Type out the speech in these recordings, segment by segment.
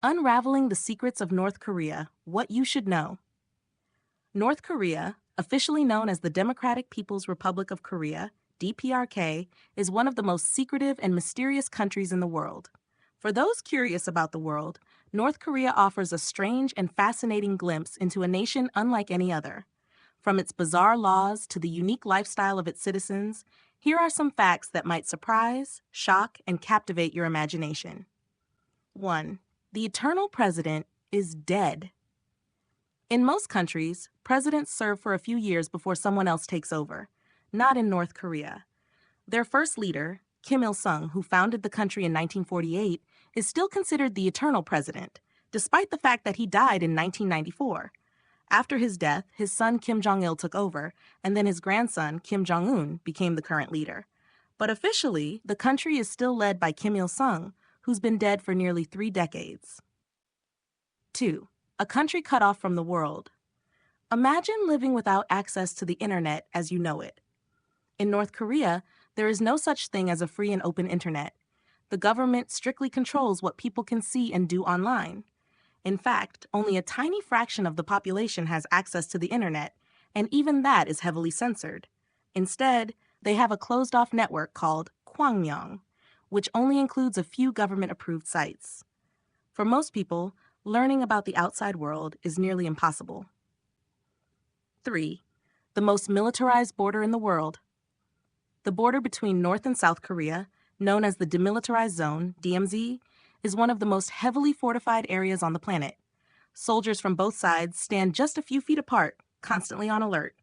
Unraveling the Secrets of North Korea, What You Should Know. North Korea, officially known as the Democratic People's Republic of Korea, DPRK, is one of the most secretive and mysterious countries in the world. For those curious about the world, North Korea offers a strange and fascinating glimpse into a nation unlike any other. From its bizarre laws to the unique lifestyle of its citizens, here are some facts that might surprise, shock, and captivate your imagination. 1. The eternal president is dead. In most countries, presidents serve for a few years before someone else takes over. Not in North Korea. Their first leader, Kim Il-sung, who founded the country in 1948, is still considered the eternal president, despite the fact that he died in 1994. After his death, his son Kim Jong-il took over, and then his grandson, Kim Jong-un, became the current leader. But officially, the country is still led by Kim Il-sung, who's been dead for nearly 3 decades. 2. A country cut off from the world. Imagine living without access to the internet as you know it. In North Korea, there is no such thing as a free and open internet. The government strictly controls what people can see and do online. In fact, only a tiny fraction of the population has access to the internet, and even that is heavily censored. Instead, they have a closed-off network called Kwangmyong, which only includes a few government-approved sites. For most people, learning about the outside world is nearly impossible. 3. The most militarized border in the world. The border between North and South Korea, known as the Demilitarized Zone, DMZ, is one of the most heavily fortified areas on the planet. Soldiers from both sides stand just a few feet apart, constantly on alert.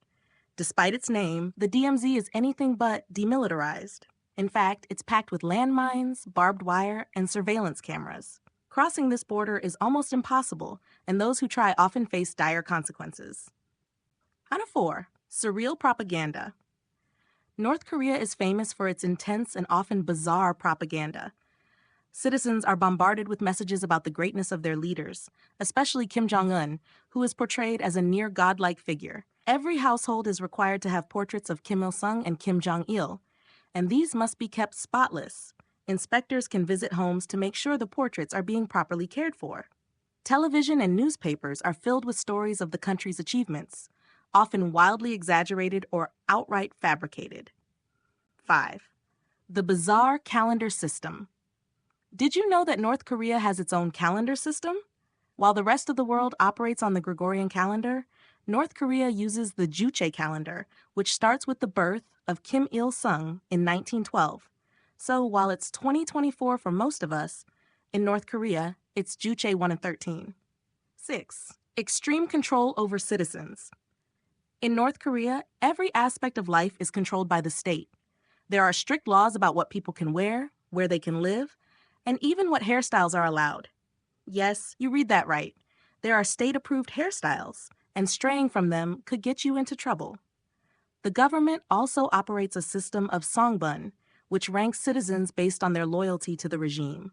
Despite its name, the DMZ is anything but demilitarized. In fact, it's packed with landmines, barbed wire, and surveillance cameras. Crossing this border is almost impossible, and those who try often face dire consequences. 4. Surreal propaganda. North Korea is famous for its intense and often bizarre propaganda. Citizens are bombarded with messages about the greatness of their leaders, especially Kim Jong-un, who is portrayed as a near godlike figure. Every household is required to have portraits of Kim Il-sung and Kim Jong-il, and these must be kept spotless. Inspectors can visit homes to make sure the portraits are being properly cared for. Television and newspapers are filled with stories of the country's achievements, often wildly exaggerated or outright fabricated. 5. The bizarre calendar system. Did you know that North Korea has its own calendar system? While the rest of the world operates on the Gregorian calendar, North Korea uses the Juche calendar, which starts with the birth of Kim Il-sung in 1912. So while it's 2024 for most of us, in North Korea, it's Juche 1 and 13. 6. Extreme control over citizens. In North Korea, every aspect of life is controlled by the state. There are strict laws about what people can wear, where they can live, and even what hairstyles are allowed. Yes, you read that right. There are state-approved hairstyles, and straying from them could get you into trouble. The government also operates a system of songbun, which ranks citizens based on their loyalty to the regime.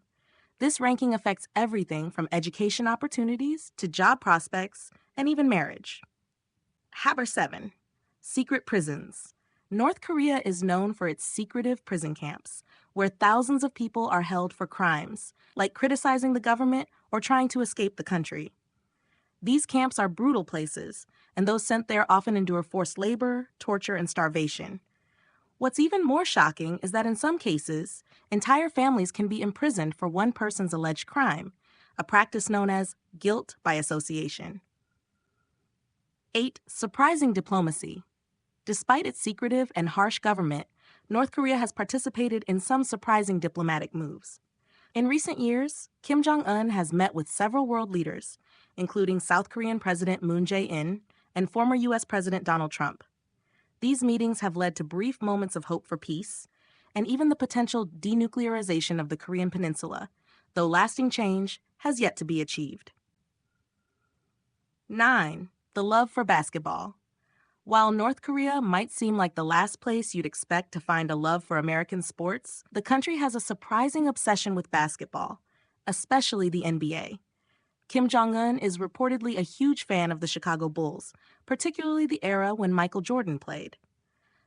This ranking affects everything from education opportunities to job prospects and even marriage. 7. Secret prisons. North Korea is known for its secretive prison camps, where thousands of people are held for crimes, like criticizing the government or trying to escape the country. These camps are brutal places, and those sent there often endure forced labor, torture, and starvation. What's even more shocking is that in some cases, entire families can be imprisoned for one person's alleged crime, a practice known as guilt by association. 8. Surprising diplomacy. Despite its secretive and harsh government, North Korea has participated in some surprising diplomatic moves. In recent years, Kim Jong-un has met with several world leaders, including South Korean President Moon Jae-in and former U.S. President Donald Trump. These meetings have led to brief moments of hope for peace, and even the potential denuclearization of the Korean Peninsula, though lasting change has yet to be achieved. 9. The love for basketball. While North Korea might seem like the last place you'd expect to find a love for American sports, the country has a surprising obsession with basketball, especially the NBA. Kim Jong-un is reportedly a huge fan of the Chicago Bulls, particularly the era when Michael Jordan played.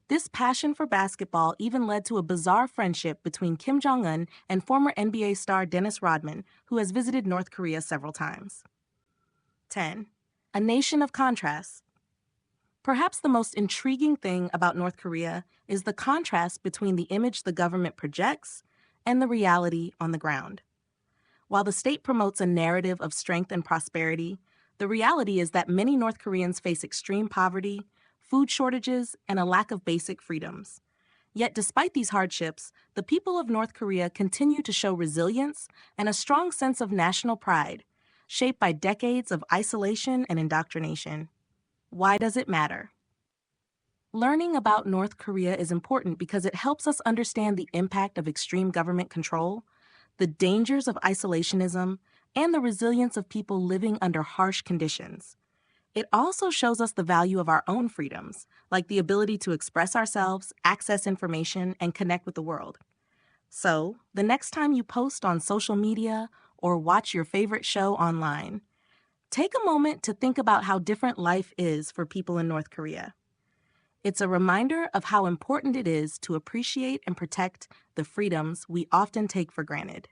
This passion for basketball even led to a bizarre friendship between Kim Jong-un and former NBA star Dennis Rodman, who has visited North Korea several times. 10. A nation of contrasts. Perhaps the most intriguing thing about North Korea is the contrast between the image the government projects and the reality on the ground. While the state promotes a narrative of strength and prosperity, the reality is that many North Koreans face extreme poverty, food shortages, and a lack of basic freedoms. Yet despite these hardships, the people of North Korea continue to show resilience and a strong sense of national pride, shaped by decades of isolation and indoctrination. Why does it matter? Learning about North Korea is important because it helps us understand the impact of extreme government control, the dangers of isolationism, and the resilience of people living under harsh conditions. It also shows us the value of our own freedoms, like the ability to express ourselves, access information, and connect with the world. So, the next time you post on social media or watch your favorite show online, take a moment to think about how different life is for people in North Korea. It's a reminder of how important it is to appreciate and protect the freedoms we often take for granted.